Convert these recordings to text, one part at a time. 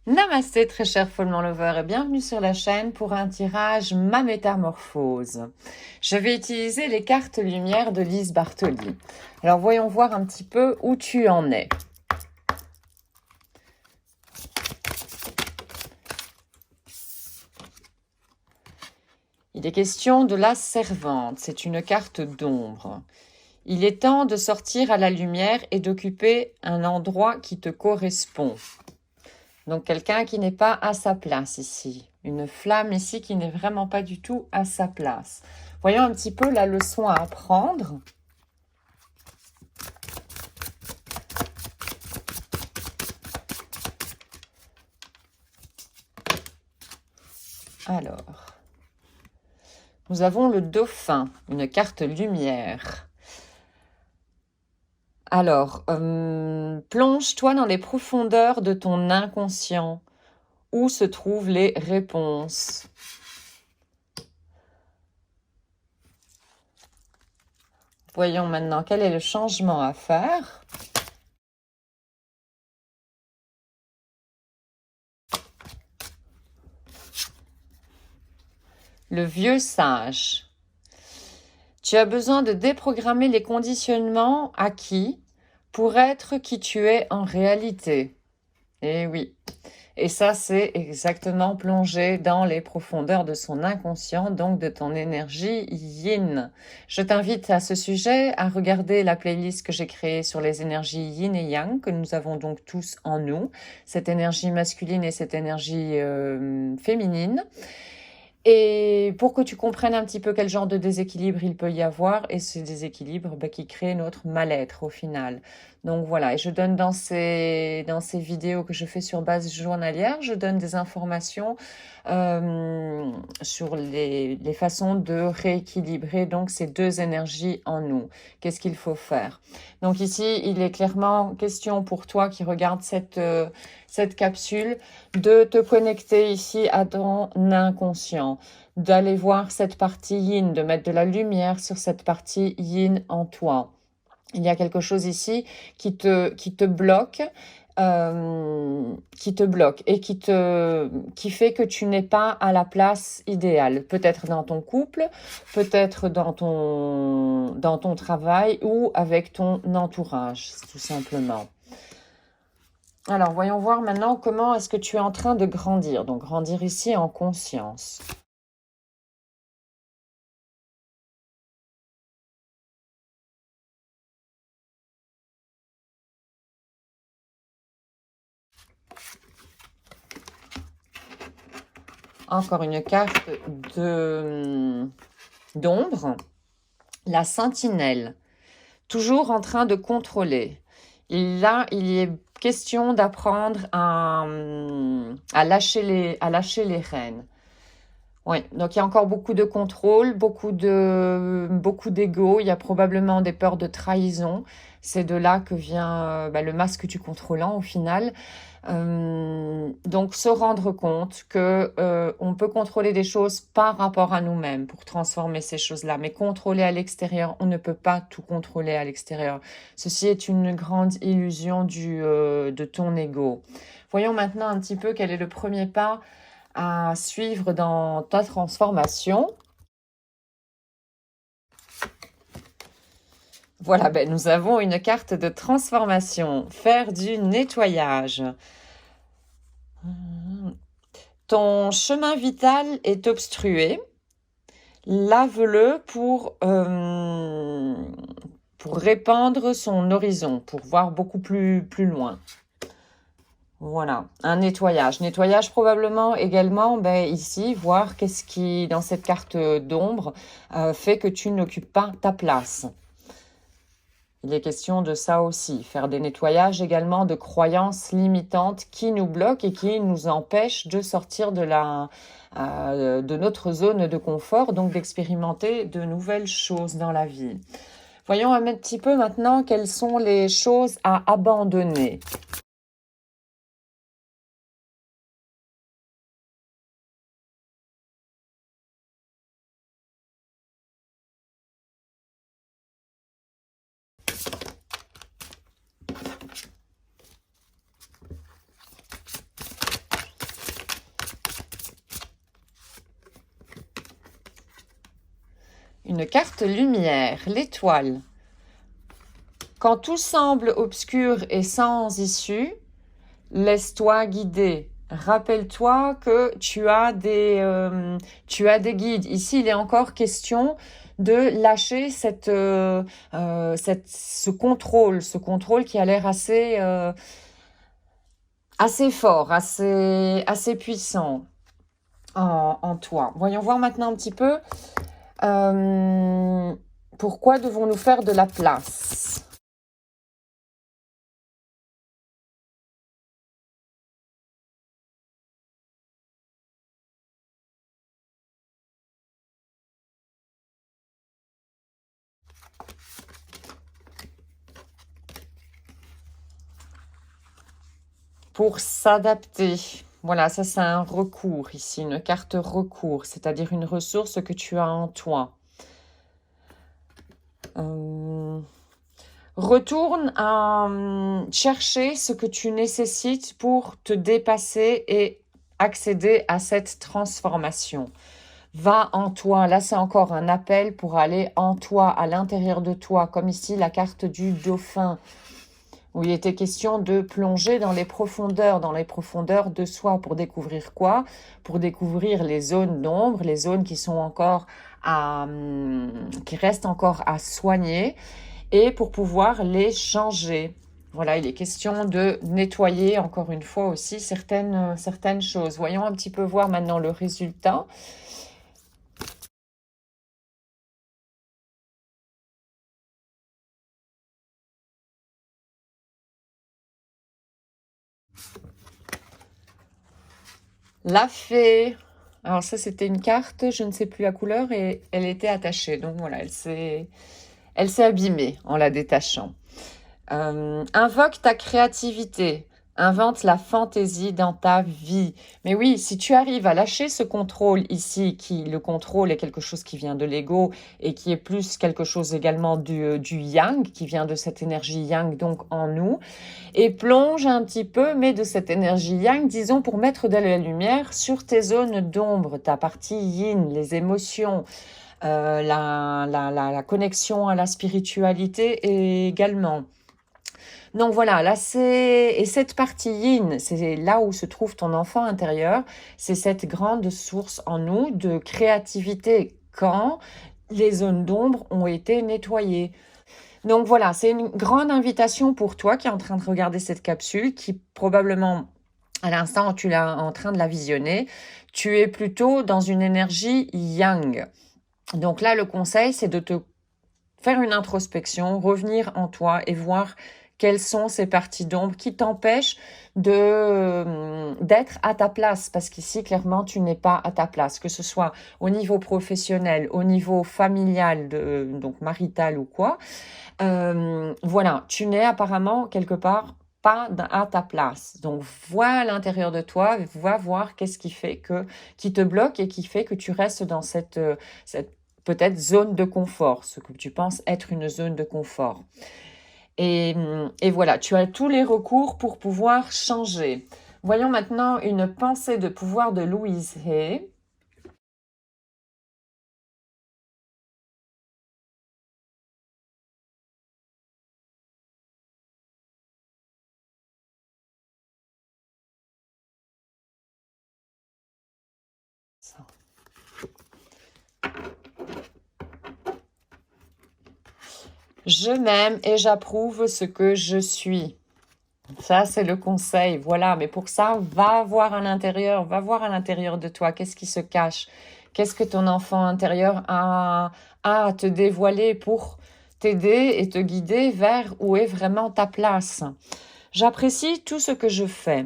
Namasté très cher Follement Lover et bienvenue sur la chaîne pour un tirage Ma Métamorphose. Je vais utiliser les cartes lumière de Lise Bartoli. Alors voyons voir un petit peu où tu en es. Il est question de la servante, c'est une carte d'ombre. Il est temps de sortir à la lumière et d'occuper un endroit qui te correspond. Donc quelqu'un qui n'est pas à sa place ici. Une flamme ici qui n'est vraiment pas du tout à sa place. Voyons un petit peu la leçon à apprendre. Alors, nous avons le dauphin, une carte lumière. Alors, plonge-toi dans les profondeurs de ton inconscient. Où se trouvent les réponses? Voyons maintenant quel est le changement à faire. Le vieux sage. Tu as besoin de déprogrammer les conditionnements acquis pour être qui tu es en réalité. Eh oui. Et ça, c'est exactement plonger dans les profondeurs de son inconscient, donc de ton énergie yin. Je t'invite à ce sujet à regarder la playlist que j'ai créée sur les énergies yin et yang, que nous avons donc tous en nous, cette énergie masculine et cette énergie féminine. Et pour que tu comprennes un petit peu quel genre de déséquilibre il peut y avoir, et ce déséquilibre qui crée notre mal-être au final. Donc voilà, et je donne dans ces vidéos que je fais sur base journalière, je donne des informations sur les façons de rééquilibrer donc ces deux énergies en nous. Qu'est-ce qu'il faut faire? Donc ici, il est clairement question pour toi qui regarde cette capsule de te connecter ici à ton inconscient, d'aller voir cette partie yin, de mettre de la lumière sur cette partie yin en toi. Il y a quelque chose ici qui te bloque, et qui fait que tu n'es pas à la place idéale. Peut-être dans ton couple, peut-être dans ton travail ou avec ton entourage, tout simplement. Alors, voyons voir maintenant comment est-ce que tu es en train de grandir. Donc, grandir ici en conscience. Encore une carte d'ombre. La sentinelle. Toujours en train de contrôler. Là, il est question d'apprendre à lâcher les rênes. Oui, donc il y a encore beaucoup de contrôle, beaucoup d'ego. Il y a probablement des peurs de trahison. C'est de là que vient le masque du contrôlant au final. Donc se rendre compte que on peut contrôler des choses par rapport à nous-mêmes pour transformer ces choses-là, mais contrôler à l'extérieur, on ne peut pas tout contrôler à l'extérieur. Ceci est une grande illusion de ton ego. Voyons maintenant un petit peu quel est le premier pas à suivre dans ta transformation. Voilà, nous avons une carte de transformation. Faire du nettoyage. Ton chemin vital est obstrué. Lave-le pour répandre son horizon, pour voir beaucoup plus loin. Voilà, un nettoyage. Nettoyage probablement également, ici, voir qu'est-ce qui, dans cette carte d'ombre, fait que tu n'occupes pas ta place. Il est question de ça aussi, faire des nettoyages également de croyances limitantes qui nous bloquent et qui nous empêchent de sortir de notre zone de confort, donc d'expérimenter de nouvelles choses dans la vie. Voyons un petit peu maintenant quelles sont les choses à abandonner. une carte lumière, l'étoile. Quand tout semble obscur et sans issue, laisse-toi guider. Rappelle-toi que tu as des guides. Ici, il est encore question de lâcher ce contrôle qui a l'air assez fort, assez puissant en toi. Voyons voir maintenant un petit peu pourquoi devons-nous faire de la place. Pour s'adapter. Voilà, ça c'est un recours ici, une carte recours, c'est-à-dire une ressource que tu as en toi. Retourne à chercher ce que tu nécessites pour te dépasser et accéder à cette transformation. Va en toi. Là, c'est encore un appel pour aller en toi, à l'intérieur de toi, comme ici la carte du dauphin, où il était question de plonger dans les profondeurs de soi. Pour découvrir quoi? Pour découvrir les zones d'ombre, les zones qui sont encore qui restent encore à soigner, et pour pouvoir les changer. Voilà, il est question de nettoyer encore une fois aussi certaines choses. Voyons un petit peu voir maintenant le résultat. La fée. Alors ça, c'était une carte, je ne sais plus la couleur, et elle était attachée. Donc voilà, elle s'est abîmée en la détachant. Invoque ta créativité. Invente la fantaisie dans ta vie. Mais oui, si tu arrives à lâcher ce contrôle ici, le contrôle est quelque chose qui vient de l'ego et qui est plus quelque chose également du yang, qui vient de cette énergie yang donc en nous, et plonge un petit peu, mais de cette énergie yang, disons, pour mettre de la lumière sur tes zones d'ombre, ta partie yin, les émotions, la connexion à la spiritualité également. Donc voilà, là et cette partie yin, c'est là où se trouve ton enfant intérieur, c'est cette grande source en nous de créativité quand les zones d'ombre ont été nettoyées. Donc voilà, c'est une grande invitation pour toi qui est en train de regarder cette capsule, qui probablement, à l'instant où tu es en train de la visionner, tu es plutôt dans une énergie yang. Donc là, le conseil, c'est de te faire une introspection, revenir en toi et voir quelles sont ces parties d'ombre qui t'empêchent d'être à ta place, parce qu'ici, clairement, tu n'es pas à ta place, que ce soit au niveau professionnel, au niveau familial, donc marital ou quoi. Voilà, tu n'es apparemment quelque part pas à ta place. Donc, vois à l'intérieur de toi, va voir qu'est-ce qui te bloque et qui fait que tu restes dans cette peut-être zone de confort, ce que tu penses être une zone de confort. Et voilà, tu as tous les recours pour pouvoir changer. Voyons maintenant une pensée de pouvoir de Louise Hay. Je m'aime et j'approuve ce que je suis. Ça, c'est le conseil. Voilà, mais pour ça, va voir à l'intérieur de toi. Qu'est-ce qui se cache? Qu'est-ce que ton enfant intérieur a à te dévoiler pour t'aider et te guider vers où est vraiment ta place? J'apprécie tout ce que je fais.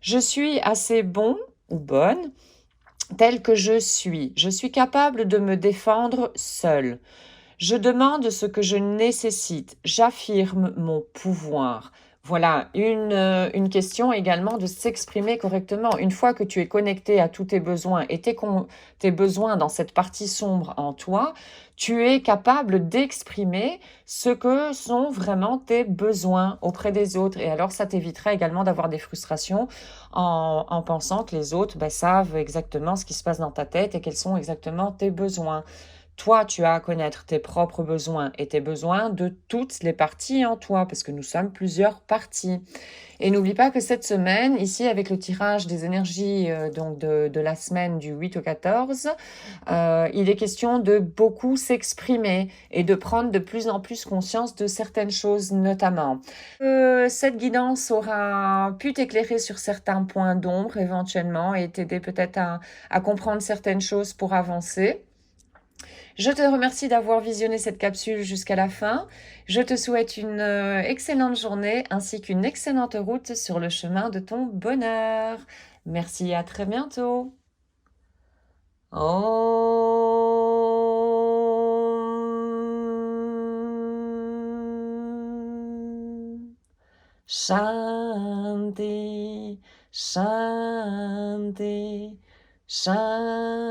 Je suis assez bon ou bonne tel que je suis. Je suis capable de me défendre seule. Je demande ce que je nécessite. J'affirme mon pouvoir. Voilà, une question également de s'exprimer correctement. Une fois que tu es connecté à tous tes besoins et tes besoins dans cette partie sombre en toi, tu es capable d'exprimer ce que sont vraiment tes besoins auprès des autres. Et alors, ça t'évitera également d'avoir des frustrations en pensant que les autres savent exactement ce qui se passe dans ta tête et quels sont exactement tes besoins. toi, tu as à connaître tes propres besoins et tes besoins de toutes les parties en toi, parce que nous sommes plusieurs parties. Et n'oublie pas que cette semaine, ici, avec le tirage des énergies donc de la semaine du 8 au 14, il est question de beaucoup s'exprimer et de prendre de plus en plus conscience de certaines choses notamment. Cette guidance aura pu t'éclairer sur certains points d'ombre éventuellement et t'aider peut-être à comprendre certaines choses pour avancer. Je te remercie d'avoir visionné cette capsule jusqu'à la fin. Je te souhaite une excellente journée ainsi qu'une excellente route sur le chemin de ton bonheur. Merci, à très bientôt. Om Shanti, Shanti, Shanti.